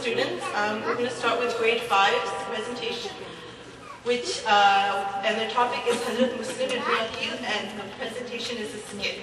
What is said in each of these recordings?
students. We're going to start with grade 5's presentation, and their topic is Hazrat Muslim bin Aqeel, and the presentation is a skit.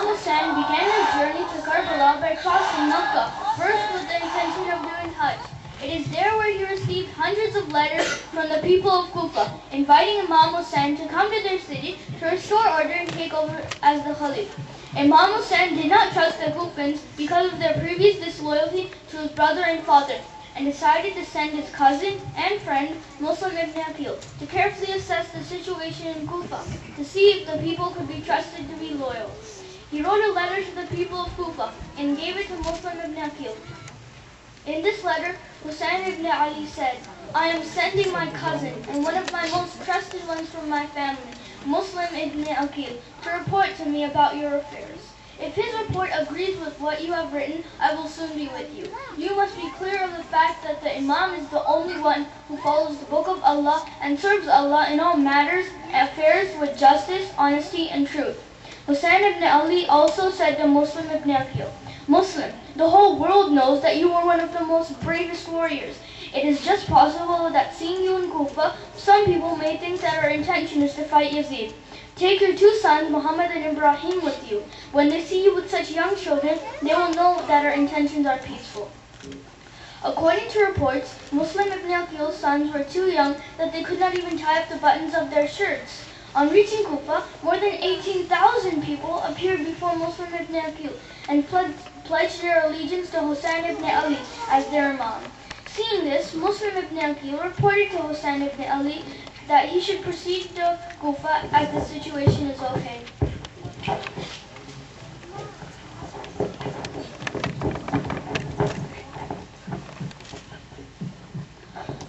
Hussain began his journey to Karbala by crossing Makkah, first with the intention of doing Hajj. It is there where he received hundreds of letters from the people of Kufa, inviting Imam Hussain to come to their city to restore order and take over as the Khalif. Imam Hussain did not trust the Kufans because of their previous disloyalty to his brother and father, and decided to send his cousin and friend, Muslim bin Aqeel, to carefully assess the situation in Kufa to see if the people could be trusted to be loyal. He wrote a letter to the people of Kufa and gave it to Muslim bin Aqeel. In this letter, Hussain ibn Ali said, "I am sending my cousin and one of my most trusted ones from my family, Muslim ibn Aqeel, to report to me about your affairs. If his report agrees with what you have written, I will soon be with you. You must be clear of the fact that the Imam is the only one who follows the book of Allah and serves Allah in all affairs with justice, honesty, and truth." Hussain ibn Ali also said to Muslim ibn Aqeel, "Muslim, the whole world knows that you are one of the most bravest warriors. It is just possible that seeing you in Kufa, some people may think that our intention is to fight Yazid. Take your two sons, Muhammad and Ibrahim, with you. When they see you with such young children, they will know that our intentions are peaceful." According to reports, Muslim ibn Aqeel's sons were too young that they could not even tie up the buttons of their shirts. On reaching Kufa, more than 18,000 people appeared before Muslim ibn Aqeel and pledged their allegiance to Hussain ibn Ali as their Imam. Seeing this, Muslim ibn Aqeel reported to Hussain ibn Ali that he should proceed to Kufa as the situation is okay.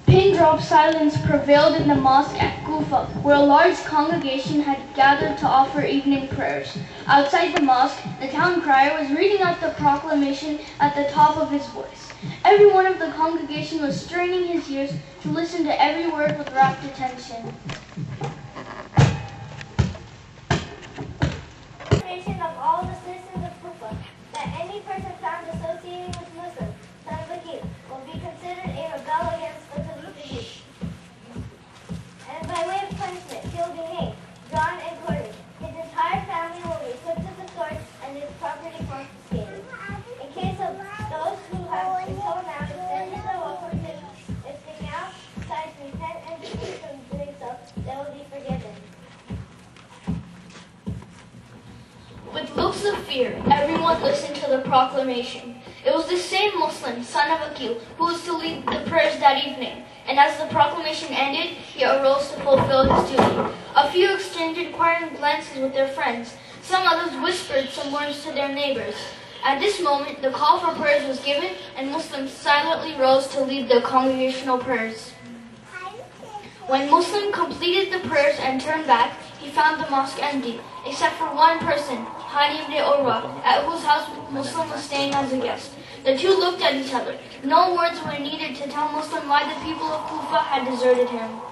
Pin-drop silence prevailed in the mosque at Kufa, where a large congregation had gathered to offer evening prayers. Outside the mosque, the town crier was reading out the proclamation at the top of his voice. Everyone of the congregation was straining his ears to listen to every word with rapt attention. Of all the citizens of Kufa, that any person found associating with Muslims, son of Aqeel, will be considered a rebel against the Khalif, and by way of punishment, he will be hanged, drawn, and quartered. His entire family will be put to the sword and his property confiscated. In case of those who have until now extended the welcome to, if they now decide to repent and desist from doing so, they will be forgiven. With looks of fear, everyone listened to the proclamation. It was the same Muslim, son of Aqeel, who was to lead the prayers that evening, and as the proclamation ended, he arose to fulfill his duty. A few exchanged inquiring glances with their friends. Some others whispered some words to their neighbors. At this moment, the call for prayers was given, and Muslims silently rose to lead the congregational prayers. When Muslim completed the prayers and turned back, he found the mosque empty, except for one person, Hani ibn Urwa, at whose house Muslim was staying as a guest. The two looked at each other. No words were needed to tell Muslim why the people of Kufa had deserted him.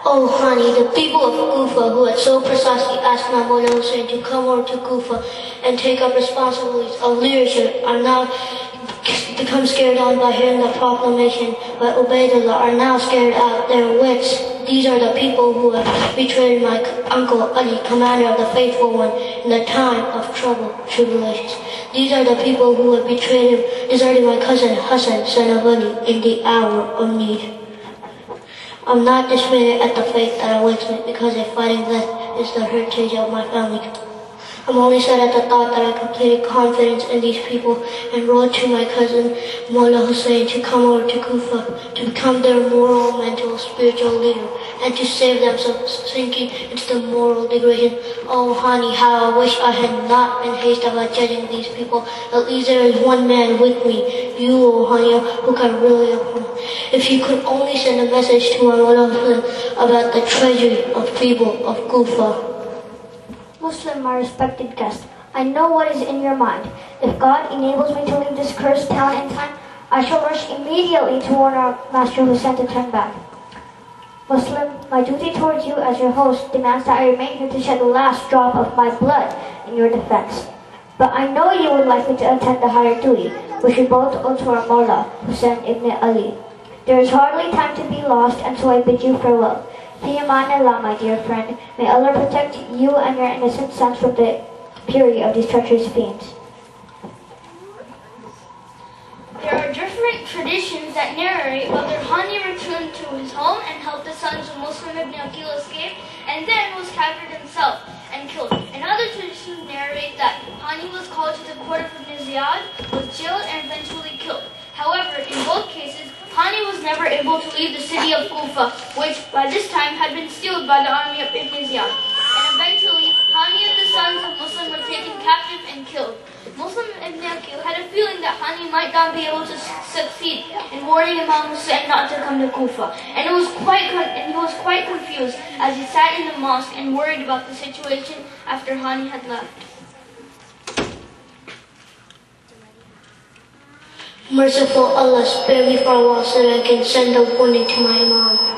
"Oh, honey, the people of Kufa who had so precisely asked Mahmud Hussain to come over to Kufa and take up responsibilities of leadership are now become scared on by hearing the proclamation by Ubaidullah, are now scared out their wits. These are the people who have betrayed my uncle Ali, commander of the faithful one, in the time of tribulations. These are the people who have betrayed him, deserting my cousin Hussain, son of Ali, in the hour of need." I'm not dismayed at the fate that awaits me, because a fighting death is the heritage of my family. I'm only sad at the thought that I completed confidence in these people and wrote to my cousin Mullah Hussain to come over to Kufa to become their moral, mental, spiritual leader and to save them from sinking into the moral degradation. Oh, honey, how I wish I had not been hasty about judging these people. At least there is one man with me, you, oh, honey, who can really help me. If you could only send a message to my Mullah Hussain about the treasury of people of Kufa. Muslim, my respected guest, I know what is in your mind. If God enables me to leave this cursed town in time, I shall rush immediately to warn our Master Hussain to turn back. Muslim, my duty towards you as your host demands that I remain here to shed the last drop of my blood in your defense. But I know you would like me to attend the higher duty, which we both owe to our Mullah, Hussain ibn Ali. There is hardly time to be lost, and so I bid you farewell. Fi aman Allah, my dear friend. May Allah protect you and your innocent sons from the fury of these treacherous fiends. There are different traditions that narrate whether Hani returned to his home and helped the sons of Muslim bin Aqeel escape, and then was captured himself and killed. Another tradition narrate that Hani was called to the court of Ibn Ziyad, was jailed, and eventually killed. However, in both cases, Hani was never able to leave the city of Kufa, which by this time had been sealed by the army of Ibn Ziyad. And eventually, Hani and the sons of Muslim were taken captive and killed. Muslim ibn Aqeel had a feeling that Hani might not be able to succeed in warning Imam Hussain not to come to Kufa, and he was quite confused as he sat in the mosque and worried about the situation after Hani had left. Merciful Allah, spare me for a while so that I can send a warning to my Imam.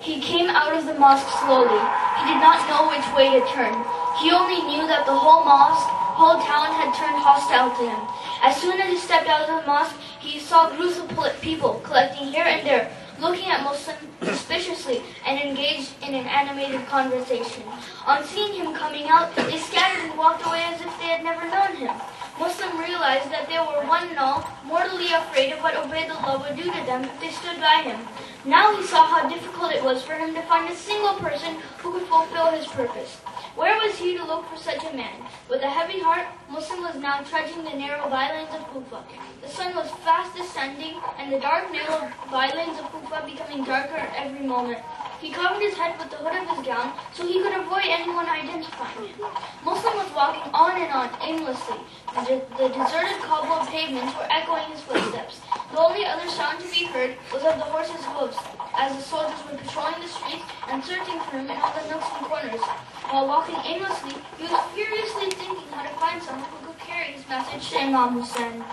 He came out of the mosque slowly. He did not know which way to turn. He only knew that the whole town had turned hostile to him. As soon as he stepped out of the mosque, he saw groups of people collecting here and there, looking at Muslim suspiciously and engaged in an animated conversation. On seeing him coming out, they scattered and walked away as if they had never known him. Muslim realized that they were one and all mortally afraid of what Ubaydullah would do to them if they stood by him. Now he saw how difficult it was for him to find a single person who could fulfill his purpose. Where was he to look for such a man? With a heavy heart, Muslim was now trudging the narrow bylanes of Kufa. The sun was fast descending, and the dark, narrow bylanes of Kufa becoming darker every moment. He covered his head with the hood of his gown so he could avoid anyone identifying him. Muslim was walking on and on, aimlessly. The deserted cobbled pavements were echoing his footsteps. The only other sound to be heard was of the horses' hooves, as the soldiers were patrolling the streets and searching for him in all the nooks and corners. While walking aimlessly, he was furiously thinking how to find someone who could carry his message to Imam Hussain.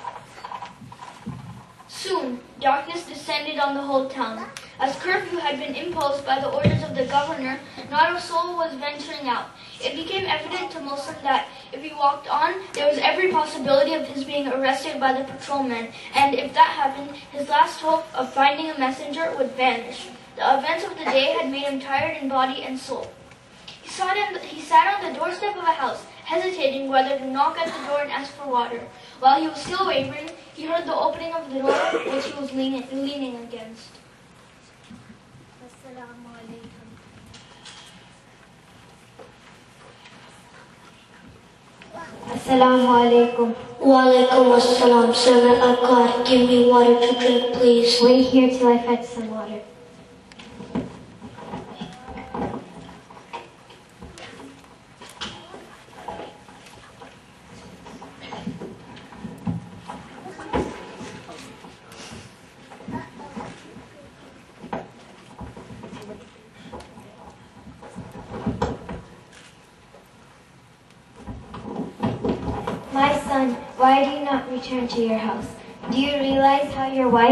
Soon, darkness descended on the whole town. As curfew had been imposed by the orders of the governor, not a soul was venturing out. It became evident to Muslim that if he walked on, there was every possibility of his being arrested by the patrolmen, and if that happened, his last hope of finding a messenger would vanish. The events of the day had made him tired in body and soul. He sat on the doorstep of a house, hesitating whether to knock at the door and ask for water. While he was still wavering, he heard the opening of the door, which he was leaning against. Assalamu alaikum. Wa alaikum assalam. Servant of God, give me water to drink, please. Wait here till I fetch some water. My son, why do you not return to your house? Do you realize how your wife